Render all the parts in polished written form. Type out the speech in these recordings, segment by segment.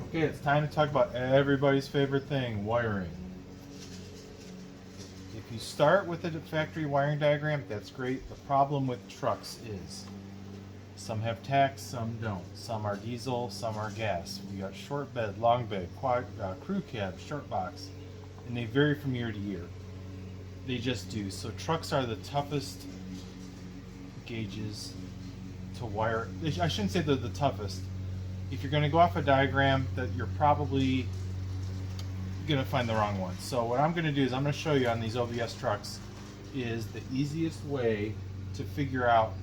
Okay, it's time to talk about everybody's favorite thing, wiring. If you start with a factory wiring diagram, that's great. The problem with trucks is some have tacks, some don't. Some are diesel, some are gas. We got short bed, long bed, crew cab, short box, and they vary from year to year. They just do. So trucks are the toughest gauges to wire. I shouldn't say they're the toughest. If you're going to go off a diagram, that you're probably going to find the wrong one. So what I'm going to do is I'm going to show you on these OVS trucks is the easiest way to figure out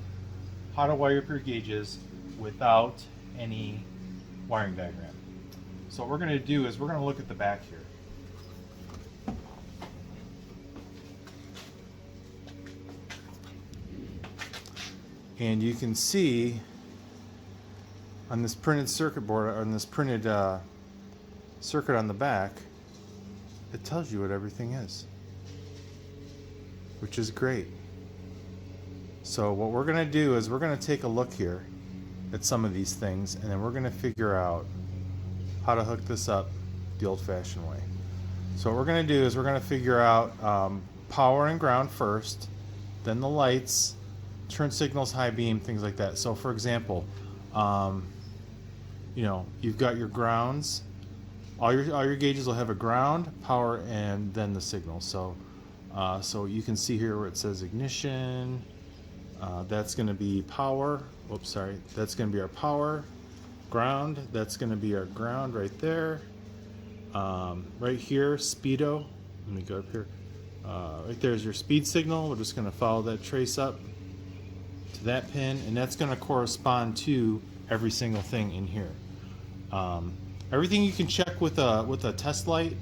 how to wire up your gauges without any wiring diagram. So what we're going to do is we're going to look at the back here. And you can see on this printed circuit board, on this printed circuit on the back, it tells you what everything is, which is great. So what we're going to do is we're going to take a look here at some of these things, and then we're going to figure out how to hook this up the old-fashioned way. So what we're going to do is we're going to figure out power and ground first, then the lights, turn signals, high beam, things like that. So for example, you've got your grounds. All your gauges will have a ground, power, and then the signal. So you can see here where it says ignition. That's going to be power. Oops, sorry. That's going to be our power. Ground. That's going to be our ground right there. Right here, speedo. Let me go up here. Right there is your speed signal. We're just going to follow that trace up to that pin, and that's going to correspond to every single thing in here. Everything you can check with a test light,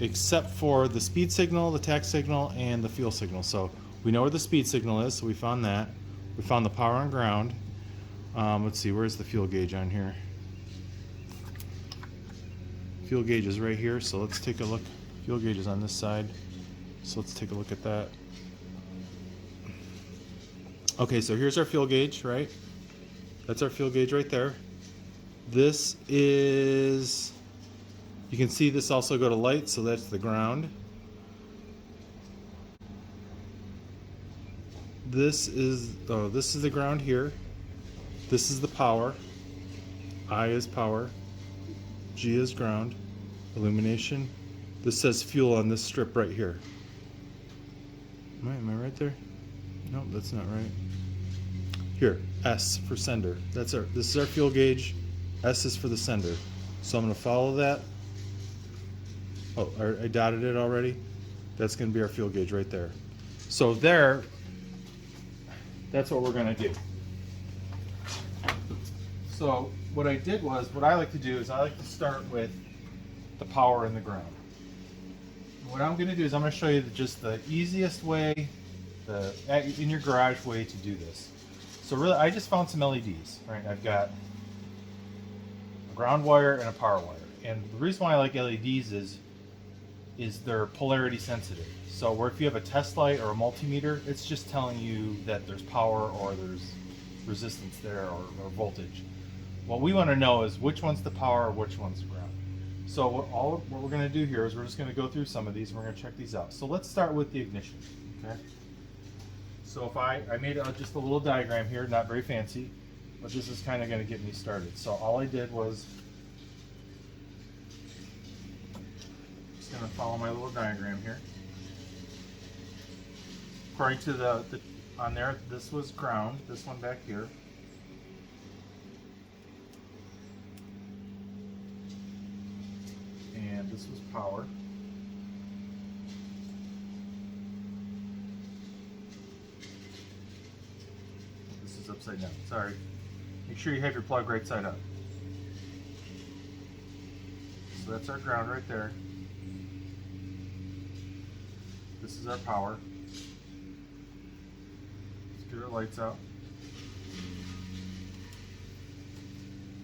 except for the speed signal, the tach signal, and the fuel signal. So we know where the speed signal is, so we found that. We found the power and ground. Let's see, where's the fuel gauge on here? Fuel gauge is right here, so let's take a look. Fuel gauge is on this side, so let's take a look at that. Okay, so here's our fuel gauge, right? That's our fuel gauge right there. This is, you can see this also go to light, so that's the ground. This is the ground here. This is the power. I is power. G is ground. Illumination. This says fuel on this strip right here. Am I right there? No, that's not right. Here, S for sender. This is our fuel gauge. S is for the sender. So I'm going to follow that. Oh, I dotted it already. That's going to be our fuel gauge right there. So that's what we're going to do. So what I did was, what I like to do is I like to start with the power and the ground. What I'm going to do is I'm going to show you just the easiest way, in your garage way to do this. So really, I just found some LEDs, right? I've got a ground wire and a power wire. And the reason why I like LEDs is they're polarity sensitive. So where if you have a test light or a multimeter, it's just telling you that there's power or there's resistance there or voltage. What we want to know is which one's the power, which one's the ground. So what we're going to do here is we're just going to go through some of these and we're going to check these out. So let's start with the ignition, okay? So if I made just a little diagram here, not very fancy, but this is kind of going to get me started. So all I did was, just going to follow my little diagram here. According to on there, this was ground, this one back here. And this was power. This is upside down, sorry. Make sure you have your plug right side up. So that's our ground right there. This is our power. Let's get our lights out.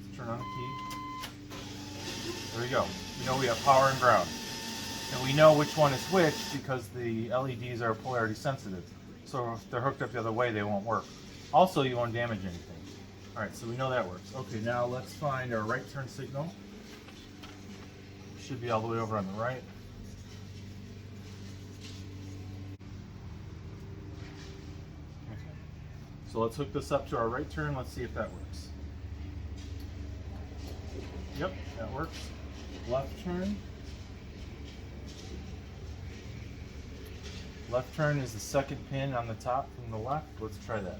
Let's turn on the key. There we go. We know we have power and ground. And we know which one is which because the LEDs are polarity sensitive. So if they're hooked up the other way, they won't work. Also, you won't damage anything. All right, so we know that works. Okay, now let's find our right turn signal. should be all the way over on the right. Okay. So let's hook this up to our right turn. Let's see if that works. Yep, that works. Left turn. Left turn is the second pin on the top from the left. Let's try that.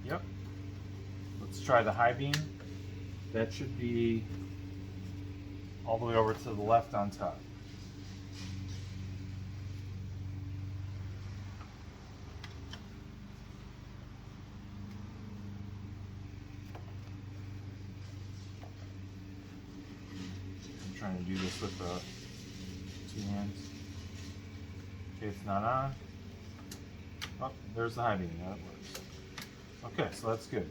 Yep. Let's try the high beam. That should be all the way over to the left on top. I'm trying to do this with the 2 hands. Okay, it's not on. Oh, there's the high beam. That works. Okay, so that's good.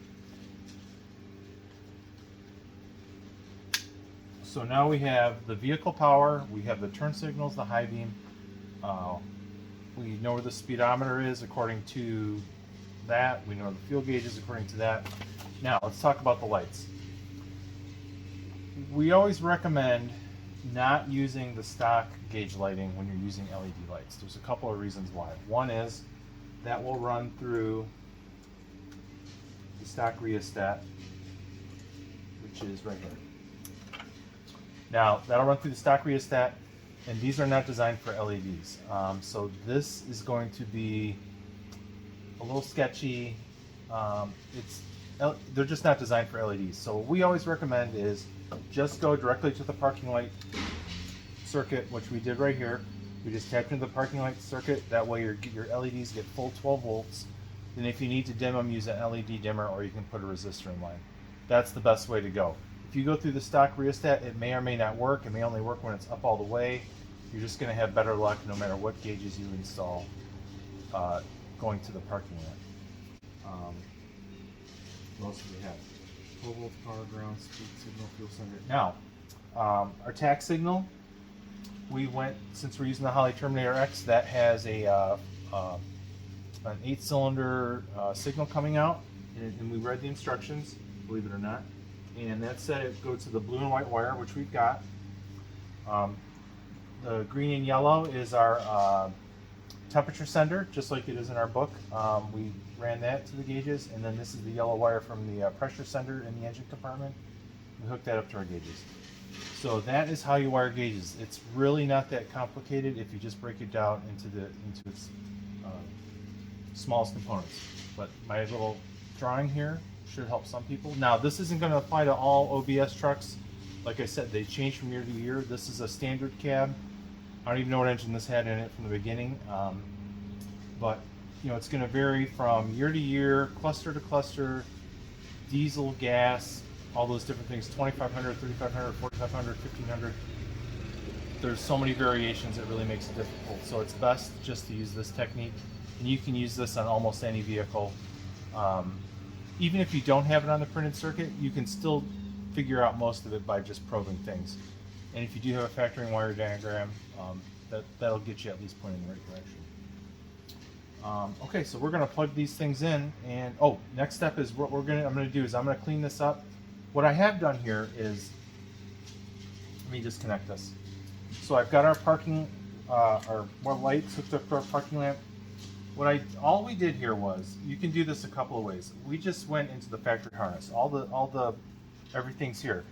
So now we have the vehicle power, we have the turn signals, the high beam. We know where the speedometer is according to that. We know the fuel gauge is according to that. Now let's talk about the lights. We always recommend not using the stock gauge lighting when you're using LED lights. There's a couple of reasons why. One is that will run through the stock rheostat, which is right here. Now, that'll run through the stock rheostat, and these are not designed for LEDs. So this is going to be a little sketchy. They're just not designed for LEDs. So what we always recommend is just go directly to the parking light circuit, which we did right here. We just tapped into the parking light circuit. That way your LEDs get full 12 volts. And if you need to dim them, use an LED dimmer, or you can put a resistor in line. That's the best way to go. If you go through the stock rheostat, it may or may not work. It may only work when it's up all the way. You're just going to have better luck no matter what gauges you install going to the parking lot. What else do we have? 12 volts, power, ground, speed, signal, fuel sender. Now, our tack signal, we went, since we're using the Holley Terminator X, that has an 8-cylinder signal coming out, and we read the instructions, believe it or not. And that said it go to the blue and white wire, which we've got. The green and yellow is our temperature sender, just like it is in our book. We ran that to the gauges, and then this is the yellow wire from the pressure sender in the engine compartment. We hooked that up to our gauges. So that is how you wire gauges. It's really not that complicated if you just break it down into its smallest components. But my little drawing here should help some people. Now, this isn't going to apply to all OBS trucks. Like I said, they change from year to year. This is a standard cab. I don't even know what engine this had in it from the beginning. But you know, it's going to vary from year to year, cluster to cluster, diesel, gas, all those different things, 2500, 3500, 4500, 1500. There's so many variations, it really makes it difficult. So it's best just to use this technique. And you can use this on almost any vehicle. Even if you don't have it on the printed circuit, you can still figure out most of it by just probing things. And if you do have a factoring wire diagram, that'll get you at least pointing in the right direction. Okay, so we're going to plug these things in, and next step is what I'm going to do is I'm going to clean this up. What I have done here is, let me disconnect this. So I've got our parking, our more lights hooked up to our parking lamp. All we did here was, you can do this a couple of ways. We just went into the factory harness. Everything's here.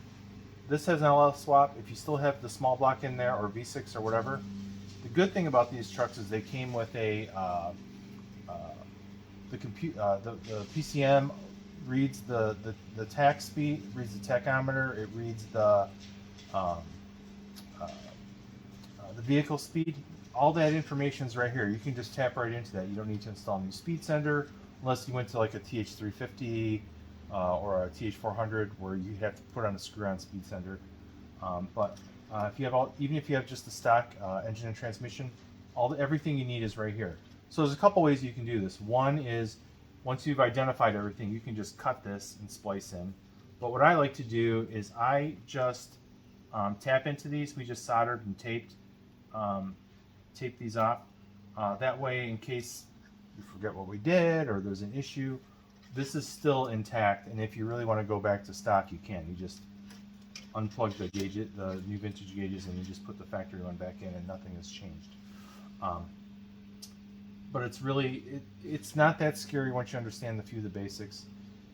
This has an LS swap. If you still have the small block in there or V6 or whatever, the good thing about these trucks is they came with a the PCM reads the tach speed, reads the tachometer, it reads the vehicle speed. All that information is right here. You can just tap right into that. You don't need to install a new speed sender unless you went to like a TH350 or a TH400 where you have to put on a screw-on speed sender. If you have even if you have just the stock engine and transmission, everything you need is right here. So there's a couple ways you can do this. One is, once you've identified everything, you can just cut this and splice in. But what I like to do is I just tap into these. We just soldered and taped these off. That way, in case you forget what we did or there's an issue, this is still intact, and if you really want to go back to stock, you can. You just unplug the gauge, the new vintage gauges, and you just put the factory one back in, and nothing has changed. But it's really, it's not that scary once you understand a few of the basics,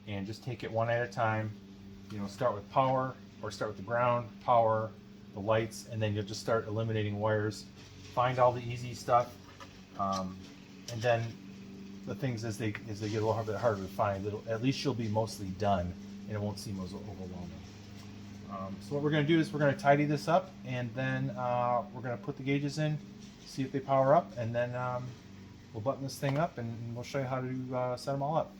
and just take it one at a time. You know, start with power, or start with the ground, power, the lights, and then you'll just start eliminating wires. Find all the easy stuff, and then the things as they get a little bit harder to find, at least you'll be mostly done, and it won't seem as overwhelming. So what we're going to do is we're going to tidy this up, and then we're going to put the gauges in, see if they power up, and then we'll button this thing up, and we'll show you how to set them all up.